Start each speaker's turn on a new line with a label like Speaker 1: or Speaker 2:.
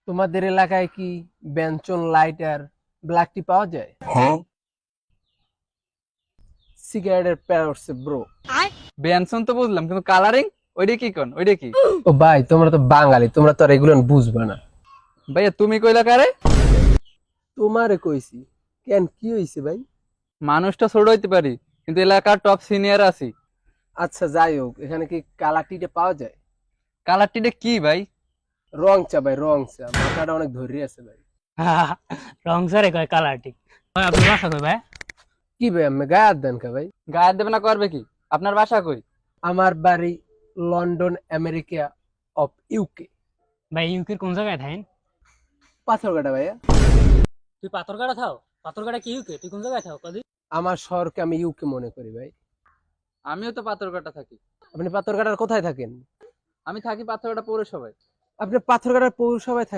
Speaker 1: তোমাদের এলাকায় কি ব্যঞ্জন লাইট আর ব্ল্যাক টি পাওয়া যায়? সিগারেটের প্যারছে ব্রো।
Speaker 2: বেনসন তো বুঝলাম, কিন্তু কালারিং ওইটা কি কোন, ওইটা কি?
Speaker 1: ও ভাই, তোমরা তো বাঙালি, তোমরা তো আর এগুলো বুঝবে না।
Speaker 2: ভাইয়া তুমি কইলা কারে?
Speaker 1: তোমারে কইছি। কেন, কি হইছে ভাই?
Speaker 2: মানুষটা ছোট হইতে পারি, কিন্তু এলাকার টপ সিনিয়র আছি।
Speaker 1: আচ্ছা যাই হোক, এখানে কি কালার টিটা পাওয়া যায়?
Speaker 2: কালার টিটা কি ভাই?
Speaker 1: রং চা ভাই, রং চা। মাথাটা অনেক ধরে আছে ভাই।
Speaker 3: রং সারে কয় কালার ঠিক। ভাই আপনার বাসা কই ভাই?
Speaker 1: কি ভাই, আমি গায়ে হাত দেন কা ভাই?
Speaker 2: গায়ে দেবে না করবে কি? আপনার বাসা কই?
Speaker 1: আমার বাড়ি লন্ডন, আমেরিকা অফ ইউকে।
Speaker 3: ভাই ইউকের কোন জায়গায় থাকেন?
Speaker 1: পাথরঘাটা ভাইয়া।
Speaker 3: তুই পাথরঘাটা থাও? পাথরঘাটা কি ইউকে? তুই কোন জায়গায় থাও কদি?
Speaker 1: আমার শহরকে আমি ইউকে মনে করি ভাই।
Speaker 2: আমিও তো পাথরঘাটা থাকি।
Speaker 1: আপনি পাথরঘাটার কোথায় থাকেন?
Speaker 2: আমি থাকি পাথরঘাটা পৌরসভায়।
Speaker 1: আপনি পাথরঘাটার পৌরসভায় থাকেন?